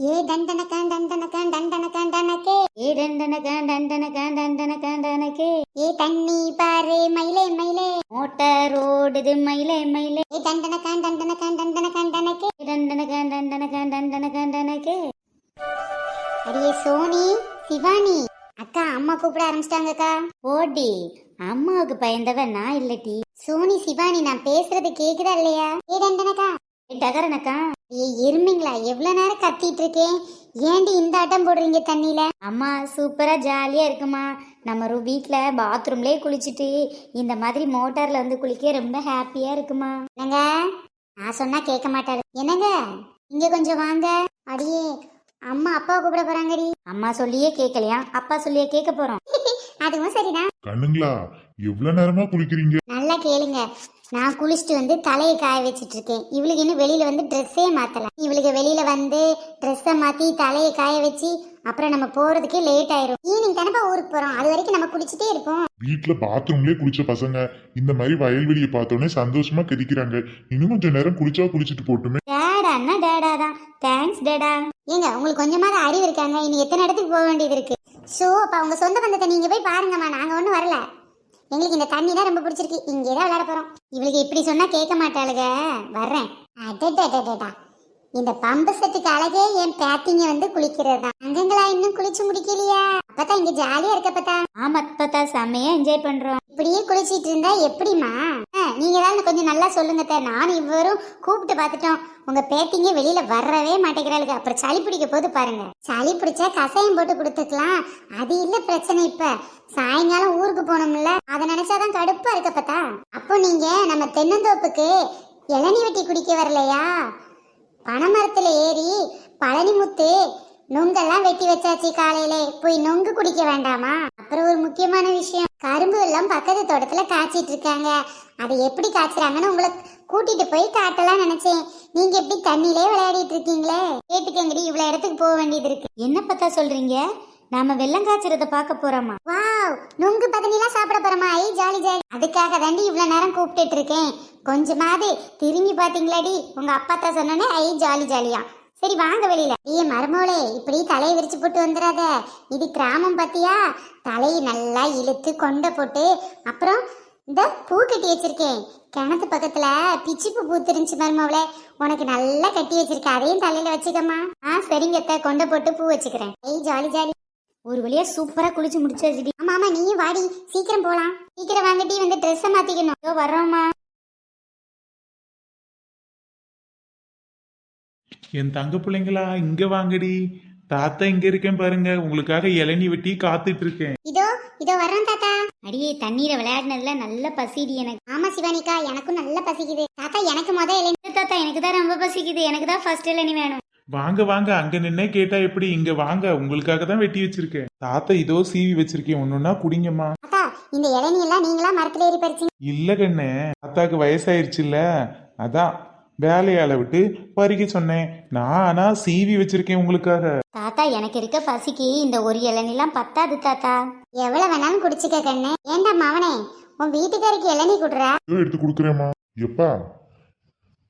ஏ டண்டனகான் டண்டனகான் டண்டனகான் டனகே ஏ டண்டனகான் டண்டனகான் டண்டனகான் டனகே ஏ தண்ணி பாரு மயிலே மயிலே மோட்டார் ஓடுது மயிலே மயிலே ஏ டண்டனகான் டண்டனகான் டண்டனகான் டனகே டண்டனகான் டண்டனகான் டண்டனகான் டனகே. அடியே சோனி சிவானி அக்கா அம்மா கூப்பிட ஆரம்பிச்சிட்டாங்கக்கா. ஓடி அம்மாவுக்கு பயந்தவ நான் இல்லட்டி. சோனி சிவானி நான் பேசுறது கேக்குதா இல்லையா? ஏ டண்டனக்கா டகரனக்கா ஏ எருமைங்களா எவ்வளவு நேரம் கத்திட்டு இருக்கேன், ஏண்டி இந்த ஆட்டம் போடுறீங்க தண்ணியில? அம்மா சூப்பரா ஜாலியா இருக்குமா, நம்ம வீட்டுல பாத்ரூம்லயே குளிச்சுட்டு இந்த மாதிரி மோட்டார்ல வந்து குளிக்க ரொம்ப ஹாப்பியா இருக்குமா. என்னங்க நான் சொன்னா கேட்க மாட்டாரு. என்னங்க இங்க கொஞ்சம் வாங்க. அடியே அம்மா அப்பாவை கூப்பிட போறாங்கடி. அம்மா சொல்லியே கேட்கலையா, அப்பா சொல்லியே கேட்க போறோம். அதுவும் சரிதான். கண்ணுங்களா எவ்வளவு நேரமா குளிக்கிறீங்க? நல்லா கேளுங்க, நான் குளிச்சுட்டு வந்து தலையை காய வச்சிட்டு இருக்கேன். இவளுக்கு இன்னும் வெளியில வந்து ட்ரெஸ்ஸே மாத்தல. இவளுக்கு வெளியில வந்து ட்ரெஸ்ஸை மாத்தி தலையை காய வச்சு அப்புறம் நம்ம போறதுக்கே லேட் ஆயிரும். ஈவினிங் தானப்பா ஊருக்கு போறோம், அது வரைக்கும் நம்ம குளிச்சுட்டே இருப்போம். வீட்டுல பாத்ரூம்லயே குளிச்ச பசங்க இந்த மாதிரி வயல்வெளியை பார்த்தோன்னே சந்தோஷமா கதிக்கிறாங்க. இன்னும் கொஞ்சம் நேரம் குளிச்சா குளிச்சுட்டு போட்டுமே. டேடான்னா டேடாதான். தேங்க்ஸ் டேடா. ஏங்க உங்களுக்கு கொஞ்சமாவது அறிவு இருக்காங்க, இனி எத்தனை இடத்துக்கு போக வேண்டியது இருக்கு. ஸோ அப்ப அவங்க சொந்த பந்தத்தை நீங்க போய் பாருங்கம்மா, நாங்க ஒன்றும் வரல. எங்களுக்கு இந்த தண்ணி தான் ரொம்ப பிடிச்சிருக்கு, இங்கே தான் விளையாட போறோம். இவளுக்கு இப்படி சொன்னா கேட்க மாட்டாளுங்க. வர்றேன். அடடா இந்த பம்பு செட்டுக்கு அழகே என் பேத்திங்க வந்து குளிக்கிறது தான். அங்கங்களா இன்னும் குளிச்சு முடிக்கலையா? அப்பதான் இங்க ஜாலியா இருக்கப்பத்தா. ஆமா அப்பத்தா செம்மையா என்ஜாய் பண்றோம். இப்படியே குளிச்சிட்டு இருந்தா எப்படிமா? நீங்க தான் கொஞ்சம் நல்லா சொல்லுங்க. நானும் இவரும் கூப்பிட்டு பார்த்துட்டோம், உங்க பேத்திங்க வெளியில வரவே மாட்டேங்கிறாளுங்க. அப்புறம் சளி பிடிக்க போது பாருங்க. சளி பிடிச்சா கசாயம் போட்டு கொடுத்துக்கலாம், அது இல்ல பிரச்சனை. இப்ப சாயங்காலம் ஊருக்கு போனோம்ல, அதை நினைச்சாதான் கடுப்பா இருக்கப்பத்தா. அப்போ நீங்க நம்ம தென்னந்தோப்புக்கு இளநீ வெட்டி குடிக்க வரலையா? பனைமரத்துல ஏறி பழனிமுத்து நொங்கெல்லாம் வெட்டி வச்சாச்சு. காலையில போய் நொங்கு குடிக்க வேண்டாமா? அப்புறம் ஒரு முக்கியமான விஷயம், கரும்பு எல்லாம் பக்கத்து தோட்டத்துல காய்ச்சிட்டு இருக்காங்க. அதை எப்படி காய்ச்சுறாங்கன்னு உங்களை கூட்டிட்டு போய் காட்டலாம் நினைச்சேன். நீங்க எப்படி தண்ணியிலே விளையாடிட்டு இருக்கீங்களே. கேட்டுக்கங்கடி, இவ்வளவு இடத்துக்கு போக வேண்டியது இருக்கு. என்ன பத்தா சொல்றீங்க? நாம வெள்ளம் காய்ச்சறத பார்க்க போறோமா? வாவ், நுங்கு பதனிலாம் சாப்பிட போறோமா? ஐ ஜாலி ஜாலி. அதுக்காக தாண்டி இவ்வளவு நேரம் கூப்பிட்டுட்டு இருக்கேன். கொஞ்சமாவது திரும்பி பாத்தீங்களாடி? உங்க அப்பா தான் சொன்னோன்னே ஐ ஜாலி ஜாலியா. சரி வாங்க வெளியில. ஏ மருமோளே, இப்படி தலையை விரிச்சு போட்டு வந்துடாத, இது கிராமம் பத்தியா? தலையை நல்லா இழுத்து கொண்டை போட்டு அப்புறம் இந்த பூ கட்டி வச்சிருக்கேன். கிணத்து பக்கத்துல பிச்சிப்பு பூத்துருந்துச்சு மருமவளே, உனக்கு நல்லா கட்டி வச்சிருக்கேன், அதையும் தலையில வச்சுக்கம்மா. சரிங்க, கொண்டை போட்டு பூ வச்சுக்கிறேன். ஐ ஜாலி ஜாலி. ஒரு வழியா சூப்பரா குளிச்சு முடிச்சாச்சுடி. ஆமா ஆமா நீயும் வாடி, சீக்கிரம் போலாம். சீக்கிரம் வாங்கட்டி, வந்து ட்ரெஸ்ஸை மாத்திக்கணும். வர்றோமா? என் தங்க பிள்ளைங்களா இங்க வாங்கடி, தாத்தா இங்க இருக்கேன் பாருங்க, உங்களுக்காக இளநீ வெட்டி காத்துட்டு இருக்கேன். இதோ இதோ வர்றேன் தாத்தா. அடியே தண்ணீரை விளையாடினதுல நல்ல பசிடி எனக்கு. ஆமா சிவானிக்கா, எனக்கும் நல்ல பசிக்குது. தாத்தா எனக்கு முத இளநீ. தாத்தா எனக்கு தான் ரொம்ப பசிக்குது, எனக்கு தான் ஃபர்ஸ்ட் இளநீ வேணும். வாங்க வாங்க, அங்க நின்னே கேட்டா எப்படி? இங்க வாங்க, உங்களுக்காக தான் வெட்டி வச்சிருக்கேன். தாத்தா இதோ சீவி வச்சிருக்கேன், ஒண்ணுன்னா குடிங்கம்மா. தாத்தா இந்த இளநீ எல்லாம் நீங்களா மரத்துல ஏறி பறிச்சீங்க? இல்ல கண்ணு, தாத்தாக்கு வயசாயிருச்சுல்ல, அதான் வேலையால விட்டு பறிக்க சொன்னேன். நான் ஆனா சீவி வச்சிருக்கேன் உங்களுக்காக. தாத்தா எனக்கு இருக்க பசிக்கு இந்த ஒரு இளநீலாம் பத்தாது தாத்தா. எவ்வளவு வேணாலும் குடிச்சுக்க கண்ணு. ஏண்டா மவனே, உன் வீட்டுக்காருக்கு இளநீ குடுறா? எடுத்து குடுக்கறேம்மா. எப்பா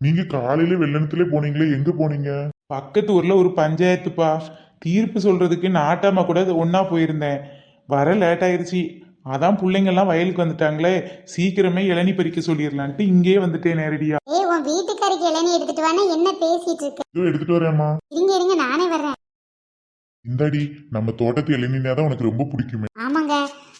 நீங்க காலையில வெள்ளனத்துல போனீங்களே, எங்க போனீங்க? பக்கத்து ஊர்ல ஒரு பஞ்சாயத்துப்பா, தீர்ப்பு சொல்றதுக்கு நாட்டாம கூட ஒன்னா போயிருந்தேன். வர லேட் ஆயிருச்சு, அதான் பிள்ளைங்கெல்லாம் வயலுக்கு வந்துட்டாங்களே, சீக்கிரமே இளநீ பறிக்க சொல்லிடலான்ட்டு இங்கே வந்துட்டேன் நேரடியா. ஏய் உன் வீட்டுக்காருக்கு இளநீ எடுத்துட்டு வானா, என்ன பேசிட்டு இருக்க? எடுத்துட்டு வரேம்மா. இருங்க இருங்க நானே வர்றேன். இந்தாடி, நம்ம தோட்டத்து இளநீனா தான் உனக்கு ரொம்ப பிடிக்குமே. ஆமாங்க,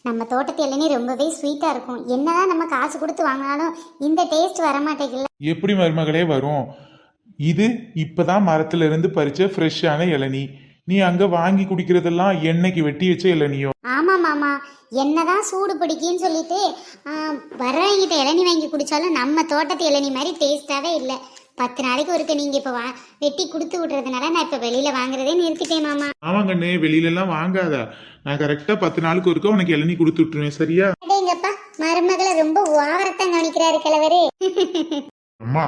நம்ம தோட்டத்து இளநீ ரொம்பவே ஸ்வீட்டா இருக்கும். என்னதான் நம்ம காசு கொடுத்து வாங்கினாலும் இந்த டேஸ்ட் வர மாட்டேங்குது. எப்படி மருமகளே வரும்? இது இப்பதான் மரத்துல இருந்து பறிச்ச ஃப்ரெஷ்ஷான இளநீ. நீ அங்க வாங்கி குடிக்கிறதெல்லாம் எண்ணெய்க்கு வெட்டி வச்ச இளநியோ? ஆமா மாமா, என்னதான் சூடு பிடிக்குன்னு சொல்லிட்டு வர்றவங்கிட்ட இளநீ வாங்கி குடிச்சாலும் நம்ம தோட்டத்து இளநீ மாதிரி டேஸ்டாவே இல்லை. 10 நாளைக்கு ஒருக்க நீங்க இப்ப வெட்டி கொடுத்து விடுறதுனால நான் இப்ப வெளியில வாங்குறதே நிறுத்திட்டேன் மாமா. ஆமாங்கண்ணே, வெளியில எல்லாம் வாங்காத, நான் கரெக்டா 10 நாளுக்கு ஒருக்க உனக்கு இளநீ கொடுத்து விட்டுருவேன், சரியா? அடேங்கப்பா, மருமகளை ரொம்ப ஓவரத்தான் கவனிக்கிறாரு கிழவரு. அம்மா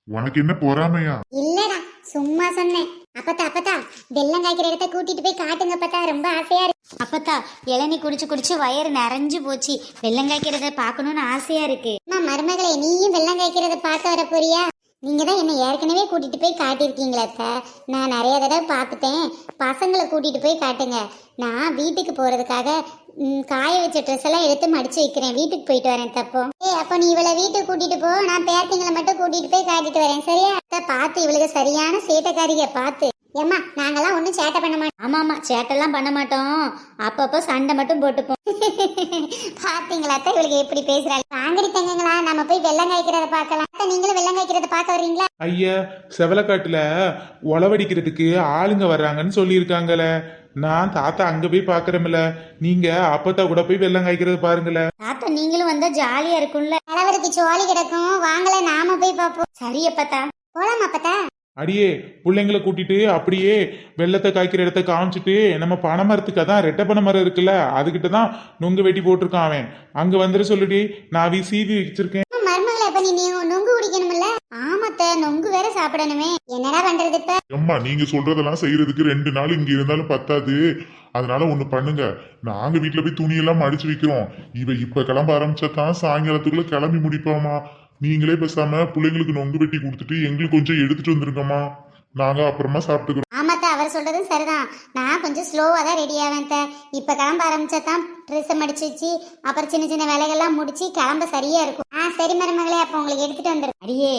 உனக்கு என்ன பொறாமையா? இல்லடா சும்மா சொன்னேன். அப்பத்தா வெள்ளம் காய்க்கிற இடத்த கூட்டிட்டு போய் காட்டுங்க அப்பத்தா, ரொம்ப ஆசையா இருக்கு. அப்பத்தா இளநீ குடிச்சு குடிச்சு வயிறு நிறைஞ்சு போச்சு, வெள்ளம் காய்க்கிறத பாக்கணும்னு ஆசையா இருக்கு. மருமகளே, நீயும் வெள்ளம் காய்க்கிறத பார்க்க வர போறியா? நீங்க தான் என்ன ஏற்கனவே கூட்டிட்டு போய் காட்டியிருக்கீங்களே அத்தை. நான் நிறைய தடவை பார்த்துட்டேன். பசங்களை கூட்டிட்டு போய் காட்டுங்க. நான் வீட்டுக்கு போறதுக்காக காய வச்ச ட்ரெஸ் எல்லாம் எடுத்து மடிச்சு வைக்கிறேன். வீட்டுக்கு போயிட்டு வரேன் தப்போ. அப்போ நீ இவளை வீட்டுக்கு கூட்டிட்டு போ, நான் பேத்திங்களை மட்டும் கூட்டிட்டு போய் காட்டிட்டு வரேன். சரியா அத்தை? பார்த்து இவளுக்கு சரியான சேட்டைக்காரிக பார்த்து. ஏம்மா நாங்கெல்லாம் ஒன்றும் சேட்டை பண்ண மாட்டோம். ஆமாம்மா சேட்டெல்லாம் பண்ண மாட்டோம். அப்பப்போ சண்டை மட்டும் போட்டுப்போம். பாத்தீங்களா அத்தை இவளுக்கு எப்படி பேசுறாங்க. வாங்கடி தங்கங்களா, நம்ம போய் வெள்ளம் காய்க்கிறத பார்க்கலாம். அத்தை நீங்களும் வெள்ளம் காய்க்கிறத பார்க்க வர்றீங்களா? ஐயா, செவலக்காட்டுல உழவடிக்கிறதுக்கு ஆளுங்க வர்றாங்கன்னு சொல்லியிருக்காங்களே. நான் தாத்தா அங்க போய் பாக்குறமில்ல, நீங்க அப்பத்தா கூட போய் வெள்ளம் காய்க்கிறது பாருங்களேன். தாத்தா நீங்களும் வந்தா ஜாலியா இருக்கும்ல. தலைவருக்கு சோழி கிடக்கும், வாங்கல நாம போய் பார்ப்போம். சரி அப்பத்தா, போலாம் அப்பத்தா. அடியே, பிள்ளைங்களை கூட்டிட்டு அப்படியே வெள்ளத்தை காய்க்கிற இடத்த காமிச்சிட்டு நம்ம பனை மரத்துக்கு அதான் ரெட்டை பனை மரம் இருக்குல்ல, அதுகிட்ட தான் நொங்கு வெட்டி போட்டிருக்கான் அவன். அங்க வந்துட சொல்லுடி, நான் சீவி வச்சிருக்கேன். மருமகளை அப்ப நீ நொங்கு குடிக்கணும்ல? ஆமாத்த, நொங்கு வேற சாப்பிடணுமே. என்னடா பண்றது இப்ப? அம்மா நீங்க சொல்றதெல்லாம் செய்யறதுக்கு 2 நாள் இங்க இருந்தாலும் பத்தாது. அதனால ஒண்ணு பண்ணுங்க, நாங்க வீட்டுல போய் துணியெல்லாம் மடிச்சு வைக்கிறோம். இப்ப கிளம்ப ஆரம்பிச்சா தான் சாயங்காலத்துக்குள்ள கிளம்பி முடிப்போமா. நீங்களே பேசாம பிள்ளைங்களுக்கு நொங்கு வெட்டி கொடுத்துட்டு எங்களுக்கு கொஞ்சம் எடுத்துட்டு வந்துருங்கம்மா. நாங்க அப்புறமா சாப்பிட்டுக்கிறோம். ஆமாத்த, அவர் சொல்றதும் சரிதான். நான் கொஞ்சம் ஸ்லோவா தான் ரெடி ஆவேன். இப்ப கிளம்ப ஆரம்பிச்சா தான் ட்ரெஸ் மடிச்சு வச்சு அப்புறம் சின்ன சின்ன வேலைகள்லாம் முடிச்சு கிளம்ப சரியா இருக்கும். சரி மருமகளே, அப்ப உங்களுக்கு எடுத்துட்டு வந்துடும். அடியே,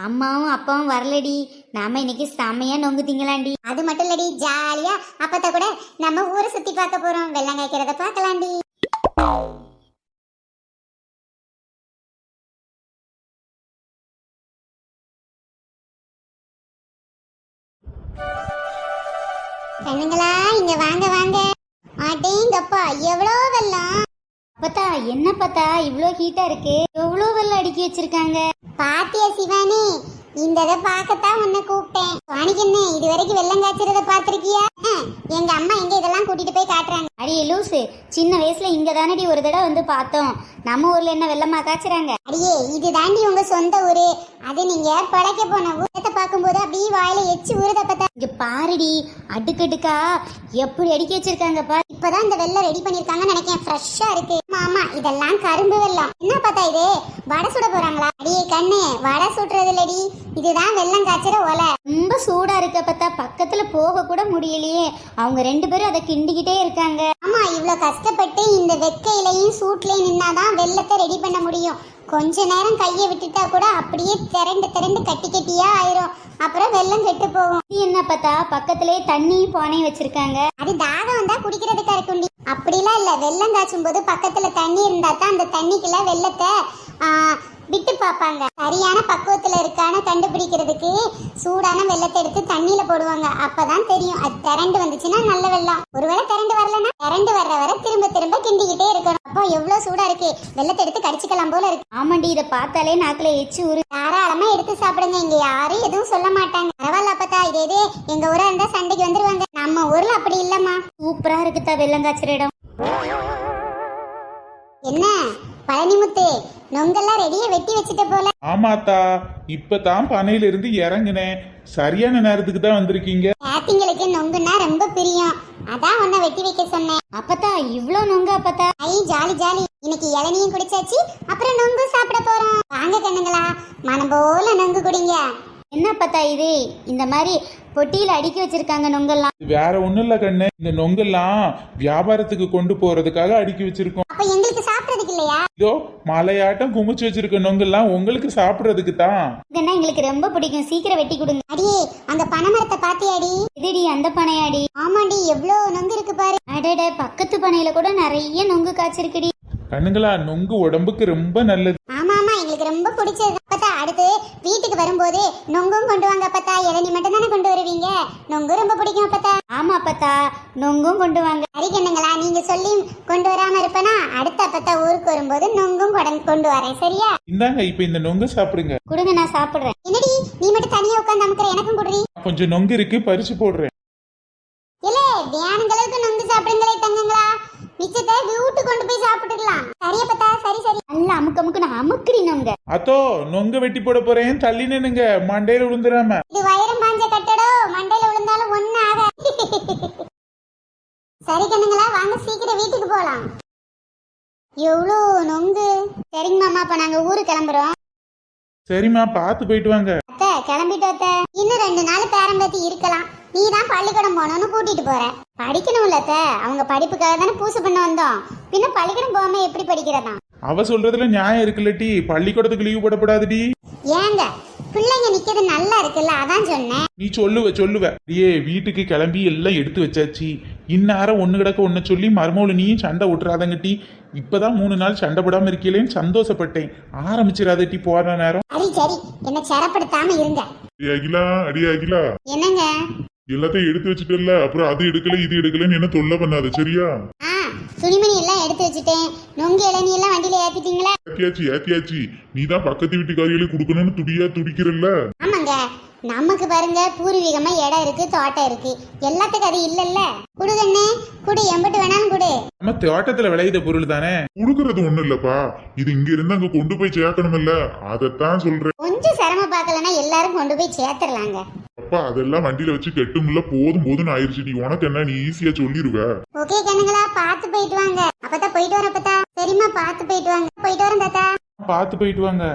அம்மாவும் அப்பாவும் வரலடி, நாம இன்னைக்கு செம்மையா நொங்கு திங்கலாண்டி. அது மட்டும் இல்லடி, ஜாலியா அப்பத்த கூட நம்ம ஊரை சுத்தி பார்க்க போறோம். வெள்ளம் காய்க்கிறத பார்க்கலாண்டி. கண்ணுங்களா, இங்க வாங்க வாங்க. அடேங்கப்பா, எவ்வளோ வெள்ளம். பத்தா என்ன பத்தா இவ்வளோ ஹீட்டா இருக்கு? எவ்வளோ வெள்ளம் அடுக்கி வச்சிருக்காங்க பாத்தியா சிவானி? இந்த இதை பார்க்கத்தான் உன்னை கூப்பிட்டேன். வாணிக்கு என்ன இது வரைக்கும் வெள்ளம் காய்ச்சறத பாத்திருக்கியா? எங்க அம்மா எங்க இதெல்லாம் கூட்டிட்டு போய் காட்டுறாங்க. அடியே லூசு, சின்ன வயசுல இங்க தானடி ஒரு தடவை வந்து பார்த்தோம். நம்ம ஊர்ல என்ன வெள்ளமா காய்ச்சறாங்க? அடியே, இது தாண்டி உங்க சொந்த ஊரு. அது நீங்க பழைக்க போன ஊரத்தை பார்க்கும்போது அப்படியே வாயில எச்சு ஊறுத. பார்த்தா இங்க பாருடி, அடுக்கடுக்கா எப்படி அடுக்கி வச்சிருக்காங்க பாரு. இப்பதான் இந்த வெள்ளம் ரெடி பண்ணிருக்காங்கன்னு நினைக்கிறேன். ஃப்ரெஷ்ஷா இருக்கு. ஆமா, இதெல்லாம் கரும்பு வெள்ளம். என்ன பார்த்தா இது வடை சுட போறாங்களா? அடியே கண்ணு, வடை சுடுறது இல்லடி, இதுதான் வெள்ளம் காய்ச்சற ஒலை. ரொம்ப சூடா இருக்க பார்த்தா, பக்கத்துல போக கூட முடியலையே. அவங்க 2 பேரும் அதை கிண்டிக்கிட்டே இருக்காங்க. ஆமா, இவ்வளவு கஷ்டப்பட்டு இந்த வெக்கையிலையும் சூட்லயும் நின்னாதான் வெள்ளத்தை ரெடி பண்ண முடியும். கொஞ்ச நேரம் கையை விட்டுட்டா கூட அப்படியே திரண்டு திரண்டு கட்டி கட்டியா ஆயிரும். அப்புறம் வெள்ளம் கெட்டு போகும். என்ன பார்த்தா பக்கத்திலே தண்ணியும் பானையும் வச்சிருக்காங்க. அது தாகம் வந்தா குடிக்கிறதுக்கா இருக்குண்டி. அப்படிலாம் இல்ல, வெள்ளம் காய்ச்சும் போது பக்கத்துல தண்ணி இருந்தா தான் அந்த தண்ணிக்குள்ள வெள்ளத்தை விட்டு பார்ப்பாங்க. சரியான பக்குவத்துல இருக்கான்னு கண்டுபிடிக்கிறதுக்கு சூடான வெள்ளத்தை எடுத்து தண்ணியில போடுவாங்க. அப்பதான் தெரியும் அது திரண்டு வந்துச்சுன்னா நல்ல வெள்ளம். ஒருவேளை திரண்டு வரலன்னா திரண்டு வர்ற வரை திரும்ப திரும்ப கிண்டிக்கிட்டே இருக்கணும். அப்போ எவ்வளவு சூடா இருக்கு, வெள்ளத்தை எடுத்து கடிச்சுக்கலாம் போல இருக்கு. ஆமாண்டி, இதை பார்த்தாலே நாக்குல எச்சு ஊரு. தாராளமா எடுத்து சாப்பிடுங்க, இங்க யாரும் எதுவும் சொல்ல மாட்டாங்க. பரவாயில்ல அப்பத்தா, இதே எங்க ஊரா இருந்தா சண்டைக்கு வந்துருவாங்க. நம்ம ஊர்ல அப்படி இல்லம்மா. சூப்பரா இருக்குதா வெள்ளம் காய்ச்சற இடம். என்ன பழனிமுத்து, நொங்கெல்லாம் ரெடியா வெட்டி வச்சுட்ட போல. ஆமாத்தா, இப்பதான் பனையில இருந்து இறங்குனேன். சரியான நேரத்துக்கு தான் வந்திருக்கீங்க. பாத்திங்களுக்கு நொங்குன்னா ரொம்ப பிரியம், அதான் உன்னை வெட்டி வைக்க சொன்னேன். அப்பத்தா இவ்ளோ நொங்கு? அப்பத்தா ஐ ஜாலி ஜாலி, இன்னைக்கு இளநியும் குடிச்சாச்சு, அப்புறம் நொங்கு சாப்பிட போறோம். வாங்க கண்ணுங்களா, மனம் போல நொங்கு குடிங்க. என்ன அப்பத்தா இது இந்த மாதிரி பொட்டியில அடுக்கி வச்சிருக்காங்க நொங்கெல்லாம்? வேற ஒண்ணும் இல்ல கண்ணு, இந்த நொங்கெல்லாம் வியாபாரத்துக்கு கொண்டு போறதுக்காக அடுக்கி வச்சிருக்கோம். அப்ப எங்களுக்கு சாப்பிடுறதுக்கு இல்லையா? இதோ மலையாட்டம் குமிச்சு வச்சிருக்க நொங்கெல்லாம் உங்களுக்கு சாப்பிடுறதுக்கு தான். இதெல்லாம் எங்களுக்கு ரொம்ப பிடிக்கும், சீக்கிரம் வெட்டி கொடுங்க. அடியே, அந்த பனைமரத்தை பாத்தியாடி? இதுடி அந்த பனையாடி? ஆமாண்டி, எவ்வளவு நொங்கு இருக்கு பாரு. அடட, பக்கத்து பனையில கூட நிறைய நொங்கு காய்ச்சிருக்குடி. கண்ணுங்களா, நொங்கு உடம்புக்கு ரொம்ப நல்லது. ஆமா ஆமா, எங்களுக்கு ரொம்ப பிடிச்சது. அப்பத்தா அடுத்து வீட்டுக்கு வரும்போது நொங்கும் கொண்டு வாங்க அப்பத்தா. இளநீ மட்டும் தானே கொண்டு வருவீங்க? நொங்கு ரொம்ப பிடிக்கும் அப்பத்தா. ஆமா அப்பத்தா, நொங்கும் கொண்டு வாங்க. சரி கண்ணுங்களா, நீங்க சொல்லி கொண்டு வராம இருப்பனா அடுத்த அப்பத்தா ஊருக்கு வரும்போது நொங்கும் கொண்டு வரேன். சரியா? இந்தாங்க, இப்ப இந்த நொங்கு சாப்பிடுங்க. கொடுங்க, நான் சாப்பிடுறேன். என்னடி நீ மட்டும் தனியா உட்கார்ந்து அமுக்குற, எனக்கும் குடுறீ. கொஞ்சம் நொங்கு இருக்கு, பறிச்சு போடுறேன். இல்ல தியானங்களுக்கு நொங்கு சாப்பிடுங்களே தங்கங்களா, மிச்சத்தை வீட்டு கொண்டு போய் சாப்பிட்டுக்கலாம். சரியா பத்தா? சரி சரி, நல்ல அமுக்கு அமுக்கு நான் அமுக்குறீங்க. அத்தோ, நொங்க வெட்டி போட போறேன், தள்ளி நின்னுங்க, மண்டையில விழுந்துடாம. இது வைரம் பாஞ்ச கட்டடம், மண்டையில விழுந்தாலும் ஒண்ணு ஆக. சரி கண்ணுங்களா, வாங்க சீக்கிரம் வீட்டுக்கு போலாம். எவ்வளோ நொங்கு. சரிங்க மாமா, அப்ப நாங்க ஊருக்கு கிளம்புறோம். சரிம்மா, பார்த்து போயிட்டு வாங்க. அத்தை கிளம்பிட்டோத்த. இன்னும் 2 நாள் பேரம்பேத்தி இருக்கலாம். நீ தான் பள்ளிக்கூடம் போகணும்னு கூட்டிட்டு போற. படிக்கணும்லத்த, அவங்க படிப்புக்காக தானே பூசை பண்ண வந்தோம். பின்ன பள்ளிக்கூடம் போகாம எப்படி படிக்கிறதா? அவ சொல்றதுல நியாயம் இருக்குல்லட்டி, பள்ளிக்கூடத்துக்கு லீவு போடப்படாதுடி. ஏங்க பிள்ளைங்க நிக்கிறது நல்லா இருக்குல்ல, அதான் சொன்னேன். நீ சொல்லுவ வீட்டுக்கு கிளம்பி எல்லாம் எடுத்து வச்சாச்சு. இந்நேரம் ஒண்ணு கிடக்க ஒன்னு சொல்லி மருமோளு நீயும் சண்டை விட்டுறாதங்கட்டி. இப்பதான் 3 நாள் சண்டை போடாம இருக்கீங்களேன்னு சந்தோஷப்பட்டேன். ஆரம்பிச்சிடாதட்டி போற நேரம். சரி என்ன சிறப்படுத்தாம இருங்க. அடி அகிலா என்னங்க? எல்லாத்தையும் எடுத்து வச்சுட்டல, அப்புறம் அது எடுக்கல இது எடுக்கலன்னு என்ன தொல்லை பண்ணாத சரியா? துணிமணி எல்லாம் எடுத்து வச்சுட்டேன். நொங்கு இளநீ எல்லாம் வண்டியில ஏத்திட்டீங்களா? ஏத்தியாச்சு. நீதான் பக்கத்து வீட்டுக்காரிகளுக்கு கொடுக்கணும்னு துடிக்கிறல்ல. ஆமாங்க, நமக்கு பாருங்க பூர்வீகமா இடம் இருக்கு, தோட்டம் இருக்கு. எல்லாத்துக்கும் அது இல்லல்ல. குடுகண்ணே குடு, எம்பிட்டு வேணாலும் குடு. நம்ம தோட்டத்துல விளையுத பொருள் தானே. குடுக்கறது ஒண்ணு இல்லப்பா, இது இங்க இருந்து அங்க கொண்டு போய் சேர்க்கணும்ல, அதைத்தான் சொல்றேன். கொஞ்சம் சிரமம் பார்க்கலன்னா எல்லாரும் கொண்டு போய் சேர்த்துடலாங்க. அப்பா அதெல்லாம் வண்டியில வச்சு கெட்டும்ல, போதும் ஆயிடுச்சுடி. உனக்கு என்ன, நீ ஈஸியா சொல்லிடுவ. ஓகே கண்ணுங்களா, பார்த்து போயிட்டு வாங்க. அப்பதான் போயிட்டு வர அப்பதா. சரிம்மா பார்த்து போயிட்டு வாங்க. போயிட்டு வரேன் தாத்தா. பார்த்து போயிட்டு வாங்க.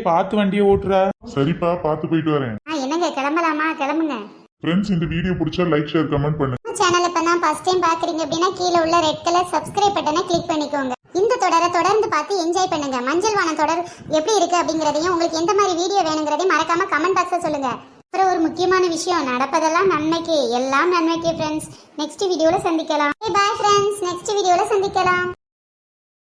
பார்த்து வண்டியை ஓட்டுறா. சரிப்பா, பார்த்து போயிட்டு வரேன். என்னங்க கிளம்பலாமா? கிளம்புங்க. ஃப்ரெண்ட்ஸ், இந்த வீடியோ பிடிச்சா லைக் ஷேர் கமெண்ட் பண்ணுங்க. சேனல் இப்ப தான் ஃபர்ஸ்ட் டைம் பாக்குறீங்க அப்படின்னா கீழே உள்ள ரெட் கலர் சப்ஸ்கிரைப் பட்டனை கிளிக் பண்ணிக்கோங்க. இந்த தொடர்ந்து பார்த்து என்ஜாய் பண்ணுங்க. மஞ்சள் வானம் தொடர் எப்படி இருக்கு அப்படிங்கறதையும், உங்களுக்கு எந்த மாதிரி வீடியோ வேணுங்கிறதையும் மறக்காம கமெண்ட் பாக்ஸ்ல சொல்லுங்க. அப்புறம் ஒரு முக்கியமான விஷயம், நடப்பதெல்லாம் நன்மைக்கு, எல்லாம் நன்மைக்கு ஃப்ரெண்ட்ஸ். நெக்ஸ்ட் வீடியோல சந்திக்கலாம். பை ஃப்ரெண்ட்ஸ், நெக்ஸ்ட் வீடியோல சந்திக்கலாம்.